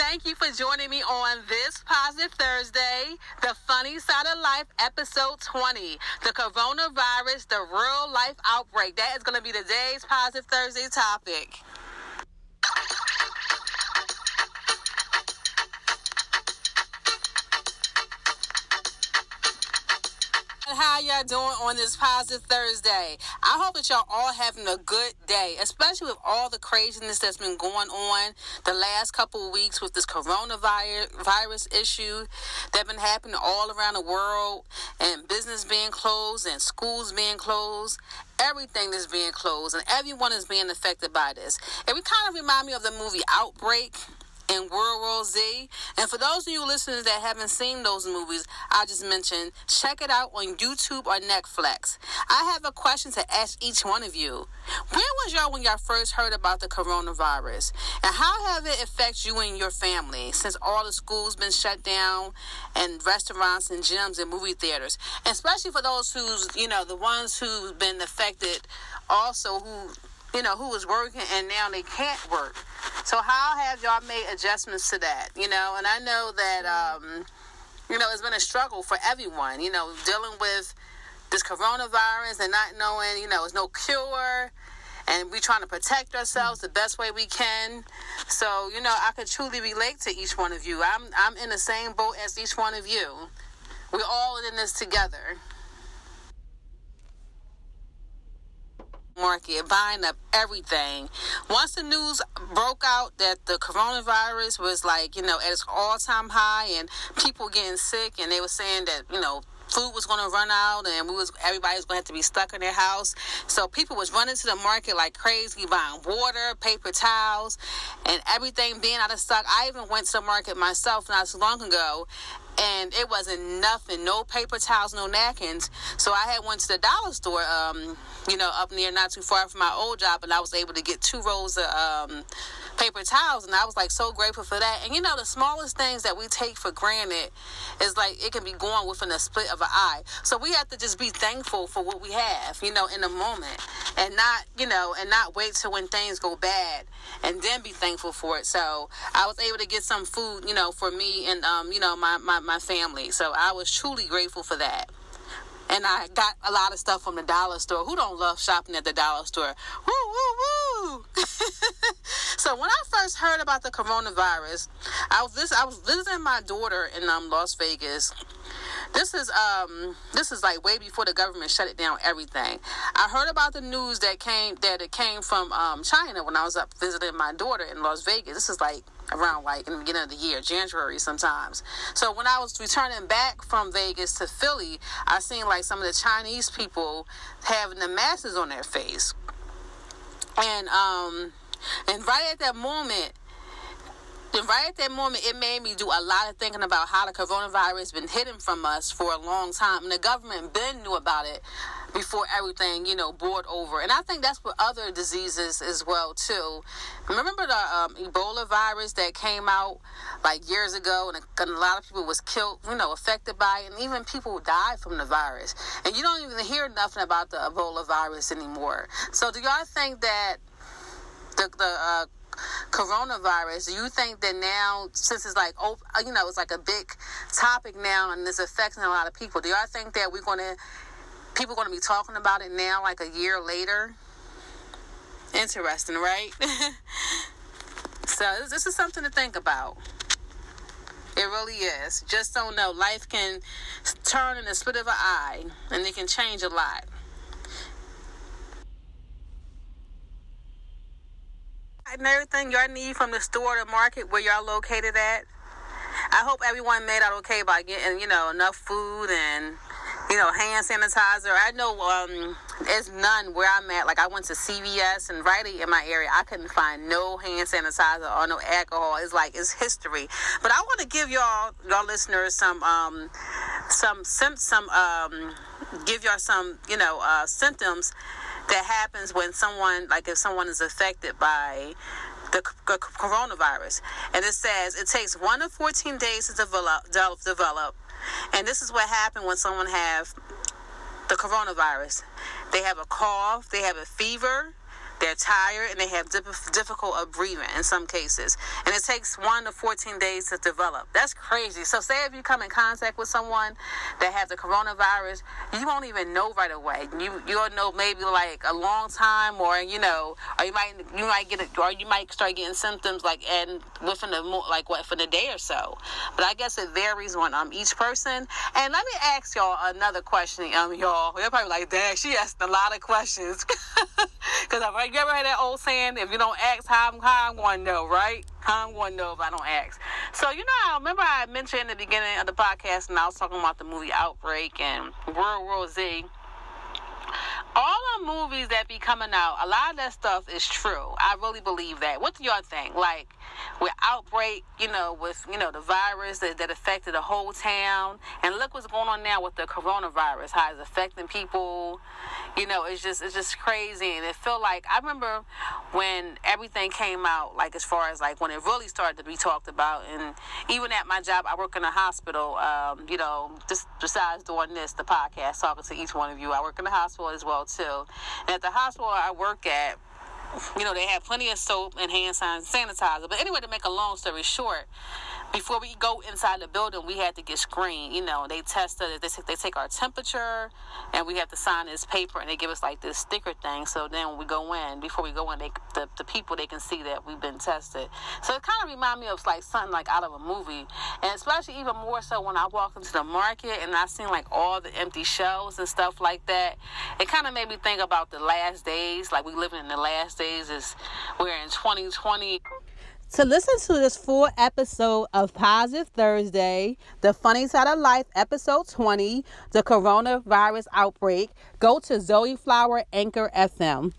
Thank you for joining me on this Positive Thursday, The Funny Side of Life, Episode 20, the coronavirus, the real life outbreak. That is going to be today's Positive Thursday topic. How y'all doing on this Positive Thursday? I hope that y'all all having a good day, especially with all the craziness that's been going on the last couple of weeks with this coronavirus issue that's been happening all around the world, and business being closed and schools being closed. Everything is being closed and everyone is being affected by this. It would kind of remind me of the movie Outbreak in World War Z. And for those of you listeners that haven't seen those movies I just mentioned, check it out on YouTube or Netflix. I have a question to ask each one of you. Where was y'all when y'all first heard about the coronavirus? And how have it affected you and your family since all the schools been shut down and restaurants and gyms and movie theaters? And especially for those who's, the ones who've been affected also who was working and now they can't work. So how have y'all made adjustments to that? And I know that, it's been a struggle for everyone, dealing with this coronavirus and not knowing, there's no cure, and we trying to protect ourselves the best way we can. So, I could truly relate to each one of you. I'm in the same boat as each one of you. We're all in this together. Market buying up everything. Once the news broke out that the coronavirus was at its all-time high and people getting sick, and they were saying that food was going to run out and everybody was going to have to be stuck in their house. So people was running to the market like crazy, buying water, paper towels, and everything being out of stock. I even went to the market myself not so long ago, and it wasn't nothing, no paper towels, no napkins. So I had went to the dollar store, up near not too far from my old job, and I was able to get 2 rolls of paper towels, and I was so grateful for that. And the smallest things that we take for granted is it can be gone within a split of an eye. So we have to just be thankful for what we have, in the moment, and not wait till when things go bad and then be thankful for it. So I was able to get some food, for me and my family. So I was truly grateful for that. And I got a lot of stuff from the dollar store. Who don't love shopping at the dollar store? Woo, woo, woo! So when I first heard about the coronavirus, I was visiting my daughter in Las Vegas. This is way before the government shut it down, everything. I heard about the news that it came from China when I was up visiting my daughter in Las Vegas. This is around in the beginning of the year, January sometimes. So when I was returning back from Vegas to Philly, I seen some of the Chinese people having the masks on their face. And right at that moment, it made me do a lot of thinking about how the coronavirus been hidden from us for a long time. And the government been knew about it before everything, bored over. And I think that's with other diseases as well, too. Remember the Ebola virus that came out years ago, and a lot of people was killed, affected by it, and even people died from the virus. And you don't even hear nothing about the Ebola virus anymore. So do y'all think that the coronavirus, do you think that now, since it's it's a big topic now and it's affecting a lot of people, do y'all think that people are going to be talking about it now a year later? Interesting, right? So this is something to think about. It really is. Just don't know. Life can turn in the split of an eye, and it can change a lot. And everything y'all need from the store or the market where y'all located at. I hope everyone made out okay by getting, enough food and, hand sanitizer. I know there's none where I'm at. I went to CVS and right in my area, I couldn't find no hand sanitizer or no alcohol. It's history. But I want to give y'all listeners give y'all some, symptoms that happens when someone, if someone is affected by the coronavirus. And it says it takes 1 to 14 days to develop. And this is what happened when someone have the coronavirus. They have a cough, they have a fever, they they're tired, and they have difficult of breathing in some cases. And it takes 1 to 14 days to develop. That's crazy. So say if you come in contact with someone that has the coronavirus, you won't even know right away. You'll know maybe like a long time, or or you might get it, or you might start getting symptoms like and within a day or so. But I guess it varies on each person. And let me ask y'all another question, y'all. You're probably like, dang, she asked a lot of questions. Because you ever heard that old saying, if you don't ask, how I'm going to know, right? How I'm going to know if I don't ask. So, I remember I mentioned in the beginning of the podcast, and I was talking about the movie Outbreak and World War Z. All the movies that be coming out, a lot of that stuff is true. I really believe that. What do y'all think? Like, with Outbreak, with, the virus that affected the whole town. And look what's going on now with the coronavirus, how it's affecting people. It's just crazy. And it felt like, I remember when everything came out, like, as far as, like, when it really started to be talked about. And even at my job, I work in a hospital, just besides doing the podcast, talking to each one of you, I work in a hospital as well, too. And at the hospital I work at, they have plenty of soap and hand sanitizer. But anyway, to make a long story short, before we go inside the building, we had to get screened. They test us, they take our temperature, and we have to sign this paper, and they give us like this sticker thing. So then when we go in, before we go in, the people, they can see that we've been tested. So it kind of reminded me of like something like out of a movie, and especially even more so when I walked into the market and I seen like all the empty shelves and stuff like that. It kind of made me think about the last days, like we living in the last days. We're in 2020. To listen to this full episode of Positive Thursday, The Funny Side of Life, Episode 20, The Coronavirus Outbreak, go to Zoe Flower Anchor FM.